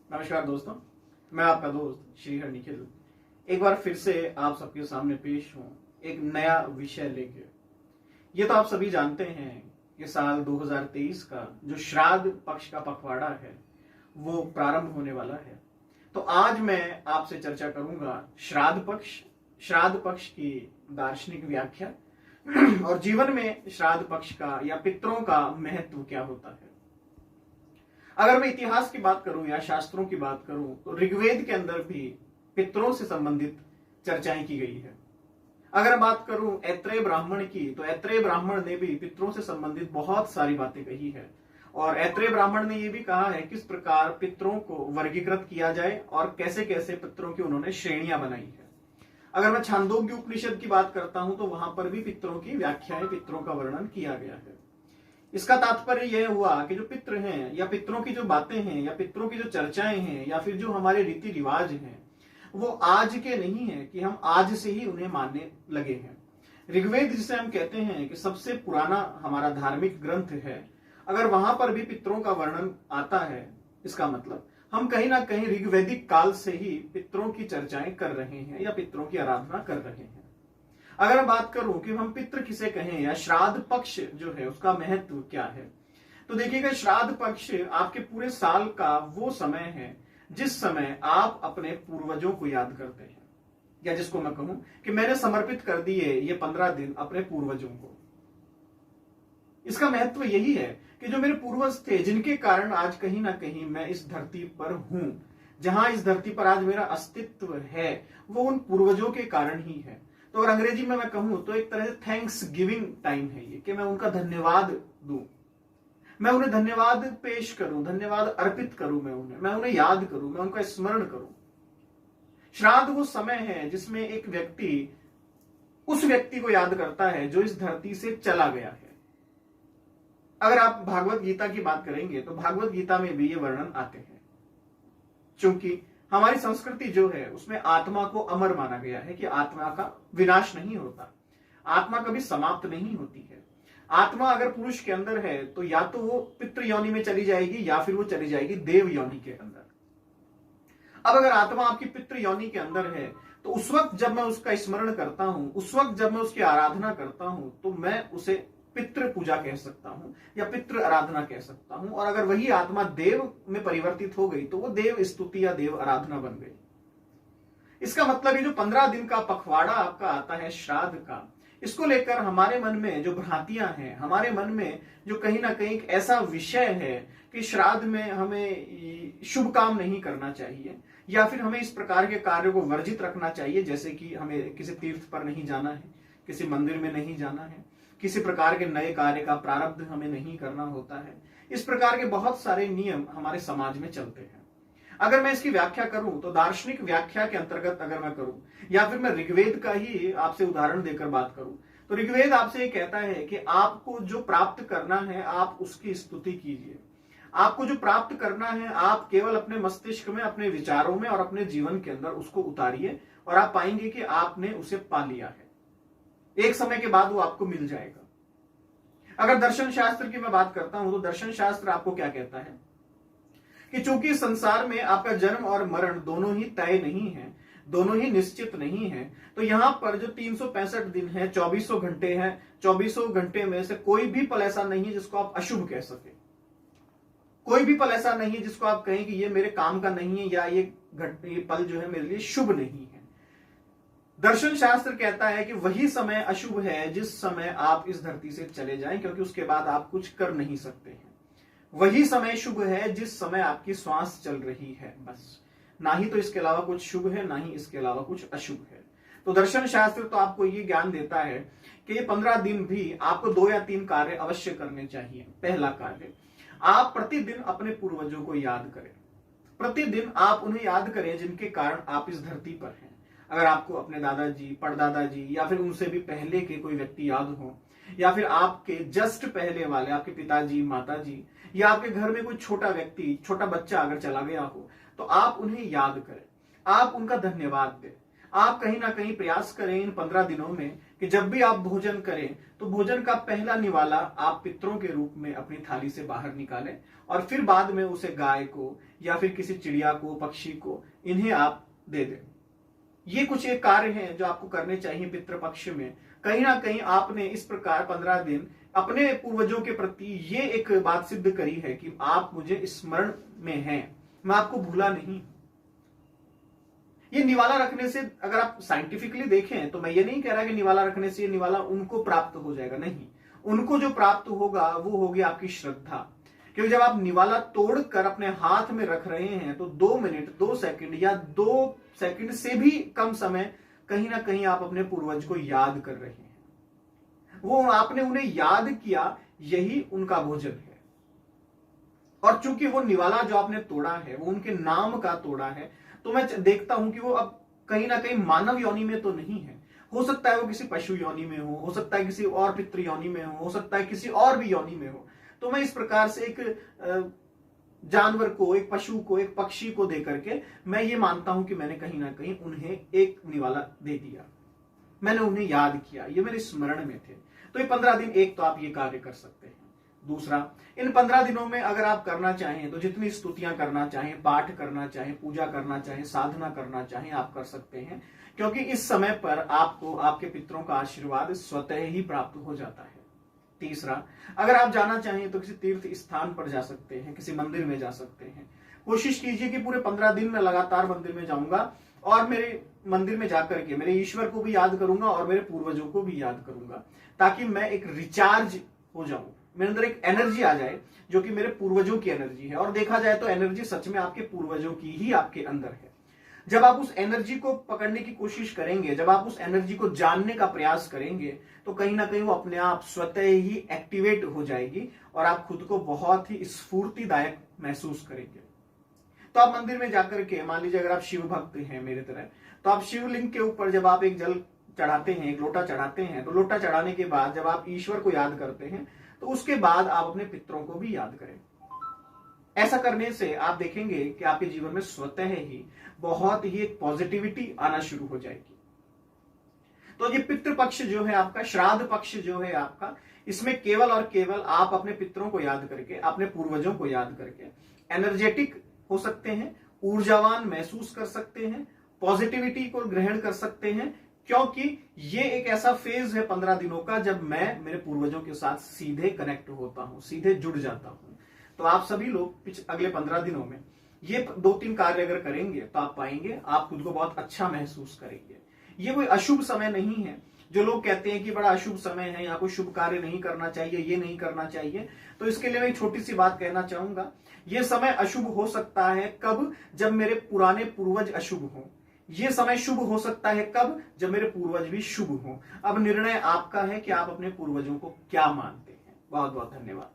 नमस्कार दोस्तों, मैं आपका दोस्त श्रीहर निखिल एक बार फिर से आप सबके सामने पेश हूं एक नया विषय लेके। ये तो आप सभी जानते हैं कि साल 2023 का जो श्राद्ध पक्ष का पखवाड़ा है वो प्रारंभ होने वाला है। तो आज मैं आपसे चर्चा करूंगा श्राद्ध पक्ष की दार्शनिक व्याख्या और जीवन में श्राद्ध पक्ष का या पितरों का महत्व क्या होता है। अगर मैं इतिहास की बात करूं या शास्त्रों की बात करूं तो ऋग्वेद के अंदर भी पितरों से संबंधित चर्चाएं की गई है। अगर बात करूं ऐत्रेय ब्राह्मण की तो ऐत्रेय ब्राह्मण ने भी पितरों से संबंधित बहुत सारी बातें कही है और ऐत्रेय ब्राह्मण ने यह भी कहा है किस प्रकार पितरों को वर्गीकृत किया जाए और कैसे कैसे पितरों की उन्होंने श्रेणियां बनाई है। अगर मैं छांदोग्य उपनिषद की बात करता हूं तो वहां पर भी पितरों की व्याख्याएं, पितरों का वर्णन किया गया है। इसका तात्पर्य यह हुआ कि जो पितृ हैं या पितरों की जो बातें हैं या पितरों की जो चर्चाएं हैं या फिर जो हमारे रीति रिवाज हैं वो आज के नहीं है कि हम आज से ही उन्हें मानने लगे हैं। ऋग्वेद जिसे हम कहते हैं कि सबसे पुराना हमारा धार्मिक ग्रंथ है, अगर वहां पर भी पितरों का वर्णन आता है इसका मतलब हम कहीं ना कहीं ऋग्वैदिक काल से ही पितरों की चर्चाएं कर रहे हैं या पितरों की आराधना कर रहे हैं। अगर मैं बात करूं कि हम पितृ किसे कहें या श्राद्ध पक्ष जो है उसका महत्व क्या है, तो देखिएगा श्राद्ध पक्ष आपके पूरे साल का वो समय है जिस समय आप अपने पूर्वजों को याद करते हैं, या जिसको मैं कहूं कि मैंने समर्पित कर दिए ये 15 दिन अपने पूर्वजों को। इसका महत्व यही है कि जो मेरे पूर्वज थे जिनके कारण आज कहीं ना कहीं मैं इस धरती पर हूं, जहां इस धरती पर आज मेरा अस्तित्व है वो उन पूर्वजों के कारण ही है। तो अगर अंग्रेजी में मैं कहूं तो एक तरह से थैंक्स गिविंग टाइम है ये कि मैं उनका धन्यवाद दूं, मैं उन्हें धन्यवाद पेश करूं, धन्यवाद अर्पित करूं, मैं उन्हें याद करूं, मैं उनका स्मरण करूं। श्राद्ध वो समय है जिसमें एक व्यक्ति उस व्यक्ति को याद करता है जो इस धरती से चला गया है। अगर आप भागवत गीता की बात करेंगे तो भागवत गीता में भी ये वर्णन आते हैं, क्योंकि हमारी संस्कृति जो है उसमें आत्मा को अमर माना गया है कि आत्मा का विनाश नहीं होता, आत्मा कभी समाप्त नहीं होती है। आत्मा अगर पुरुष के अंदर है तो या तो वो पितृ योनि में चली जाएगी या फिर वो चली जाएगी देव योनि के अंदर। अब अगर आत्मा आपकी पितृ योनि के अंदर है तो उस वक्त जब मैं उसका स्मरण करता हूं, उस वक्त जब मैं उसकी आराधना करता हूं तो मैं उसे पितृ पूजा कह सकता हूं या पितृ आराधना कह सकता हूं। और अगर वही आत्मा देव में परिवर्तित हो गई तो वो देव स्तुति या देव आराधना बन गई। इसका मतलब ये जो 15 दिन का पखवाड़ा आपका आता है श्राद्ध का, इसको लेकर हमारे मन में जो भ्रांतियां हैं, हमारे मन में जो कहीं ना कहीं एक ऐसा विषय है कि श्राद्ध में हमें शुभ काम नहीं करना चाहिए या फिर हमें इस प्रकार के कार्यों को वर्जित रखना चाहिए, जैसे कि हमें किसी तीर्थ पर नहीं जाना है, किसी मंदिर में नहीं जाना है, किसी प्रकार के नए कार्य का प्रारब्ध हमें नहीं करना होता है। इस प्रकार के बहुत सारे नियम हमारे समाज में चलते हैं। अगर मैं इसकी व्याख्या करूं तो दार्शनिक व्याख्या के अंतर्गत अगर मैं करूं या फिर मैं ऋग्वेद का ही आपसे उदाहरण देकर बात करूं तो ऋग्वेद आपसे ये कहता है कि आपको जो प्राप्त करना है आप उसकी स्तुति कीजिए। आपको जो प्राप्त करना है आप केवल अपने मस्तिष्क में, अपने विचारों में और अपने जीवन के अंदर उसको उतारिए और आप पाएंगे कि आपने उसे पा लिया है। एक समय के बाद वो आपको मिल जाएगा। अगर दर्शन शास्त्र की मैं बात करता हूं तो दर्शन शास्त्र आपको क्या कहता है कि चूंकि संसार में आपका जन्म और मरण दोनों ही तय नहीं है, दोनों ही निश्चित नहीं है, तो यहां पर जो 365 दिन है, 2400 घंटे हैं, 2400 घंटे में से कोई भी पल ऐसा नहीं है जिसको आप अशुभ कह सके। कोई भी पल ऐसा नहीं है जिसको आप कहें कि ये मेरे काम का नहीं है या ये पल जो है मेरे लिए शुभ नहीं है। दर्शन शास्त्र कहता है कि वही समय अशुभ है जिस समय आप इस धरती से चले जाएं, क्योंकि उसके बाद आप कुछ कर नहीं सकते हैं। वही समय शुभ है जिस समय आपकी श्वास चल रही है, बस। ना ही तो इसके अलावा कुछ शुभ है, ना ही इसके अलावा कुछ अशुभ है। तो दर्शन शास्त्र तो आपको ये ज्ञान देता है कि ये 15 दिन भी आपको 2 या 3 कार्य अवश्य करने चाहिए। पहला कार्य, आप प्रतिदिन अपने पूर्वजों को याद करें। प्रतिदिन आप उन्हें याद करें जिनके कारण आप इस धरती पर हैं। अगर आपको अपने दादाजी, परदादाजी या फिर उनसे भी पहले के कोई व्यक्ति याद हो, या फिर आपके जस्ट पहले वाले आपके पिताजी, माताजी, या आपके घर में कोई छोटा व्यक्ति, छोटा बच्चा अगर चला गया हो, तो आप उन्हें याद करें, आप उनका धन्यवाद दें। आप कहीं ना कहीं प्रयास करें इन 15 दिनों में कि जब भी आप भोजन करें तो भोजन का पहला निवाला आप पितरों के रूप में अपनी थाली से बाहर निकालें और फिर बाद में उसे गाय को या फिर किसी चिड़िया को, पक्षी को, इन्हें आप दे दें। ये कुछ एक कार्य हैं जो आपको करने चाहिए पितृपक्ष में। कहीं ना कहीं आपने इस प्रकार 15 दिन अपने पूर्वजों के प्रति ये एक बात सिद्ध करी है कि आप मुझे स्मरण में हैं, मैं आपको भूला नहीं। ये निवाला रखने से अगर आप साइंटिफिकली देखें तो मैं ये नहीं कह रहा कि निवाला रखने से ये निवाला उनको प्राप्त हो जाएगा, नहीं। उनको जो प्राप्त होगा वो होगी आपकी श्रद्धा। क्योंकि जब आप निवाला तोड़कर अपने हाथ में रख रहे हैं तो 2 मिनट, 2 सेकंड या 2 सेकंड से भी कम समय कहीं ना कहीं आप अपने पूर्वज को याद कर रहे हैं। वो आपने उन्हें याद किया, यही उनका भोजन है। और चूंकि वो निवाला जो आपने तोड़ा है वो उनके नाम का तोड़ा है, तो मैं देखता हूं कि वो अब कहीं ना कहीं मानव योनि में तो नहीं है। हो सकता है वो किसी पशु योनि में हो सकता है किसी और पितृ योनि में हो सकता है किसी और भी योनि में हो। तो मैं इस प्रकार से एक जानवर को, एक पशु को, एक पक्षी को दे करके मैं ये मानता हूं कि मैंने कहीं ना कहीं उन्हें एक निवाला दे दिया, मैंने उन्हें याद किया, ये मेरे स्मरण में थे। तो ये 15 दिन एक तो आप ये कार्य कर सकते हैं। दूसरा, इन 15 दिनों में अगर आप करना चाहें तो जितनी स्तुतियां करना चाहें, पाठ करना चाहें, पूजा करना चाहें, साधना करना चाहें, आप कर सकते हैं। क्योंकि इस समय पर आपको आपके पितरों का आशीर्वाद स्वतः ही प्राप्त हो जाता है। तीसरा, अगर आप जाना चाहें तो किसी तीर्थ स्थान पर जा सकते हैं, किसी मंदिर में जा सकते हैं। कोशिश कीजिए कि पूरे 15 दिन में लगातार मंदिर में जाऊंगा और मेरे मंदिर में जाकर के मेरे ईश्वर को भी याद करूंगा और मेरे पूर्वजों को भी याद करूंगा, ताकि मैं एक रिचार्ज हो जाऊं, मेरे अंदर एक एनर्जी आ जाए जो कि मेरे पूर्वजों की एनर्जी है। और देखा जाए तो एनर्जी सच में आपके पूर्वजों की ही आपके अंदर है। जब आप उस एनर्जी को पकड़ने की कोशिश करेंगे, जब आप उस एनर्जी को जानने का प्रयास करेंगे, तो कहीं ना कहीं वो अपने आप स्वतः ही एक्टिवेट हो जाएगी और आप खुद को बहुत ही स्फूर्तिदायक महसूस करेंगे। तो आप मंदिर में जाकर के, मान लीजिए अगर आप शिव भक्त हैं मेरे तरह, तो आप शिवलिंग के ऊपर जब आप एक जल चढ़ाते हैं, एक लोटा चढ़ाते हैं, तो लोटा चढ़ाने के बाद जब आप ईश्वर को याद करते हैं तो उसके बाद आप अपने पितरों को भी याद करें। ऐसा करने से आप देखेंगे कि आपके जीवन में स्वतः ही बहुत ही एक पॉजिटिविटी आना शुरू हो जाएगी। तो ये पितृपक्ष जो है आपका, श्राद्ध पक्ष जो है आपका, इसमें केवल और केवल आप अपने पितरों को याद करके, अपने पूर्वजों को याद करके एनर्जेटिक हो सकते हैं, ऊर्जावान महसूस कर सकते हैं, पॉजिटिविटी को ग्रहण कर सकते हैं। क्योंकि ये एक ऐसा फेज है 15 दिनों का जब मैं मेरे पूर्वजों के साथ सीधे कनेक्ट होता हूं, सीधे जुड़ जाता हूं। तो आप सभी लोग अगले 15 दिनों में ये 2-3 कार्य अगर करेंगे तो आप पाएंगे आप खुद को बहुत अच्छा महसूस करेंगे। ये कोई अशुभ समय नहीं है। जो लोग कहते हैं कि बड़ा अशुभ समय है, यहाँ कोई शुभ कार्य नहीं करना चाहिए, ये नहीं करना चाहिए, तो इसके लिए मैं एक छोटी सी बात कहना चाहूंगा। ये समय अशुभ हो सकता है कब? जब मेरे पुराने पूर्वज अशुभ हों। ये समय शुभ हो सकता है कब? जब मेरे पूर्वज भी शुभ हों। अब निर्णय आपका है कि आप अपने पूर्वजों को क्या मानते हैं। बहुत बहुत धन्यवाद।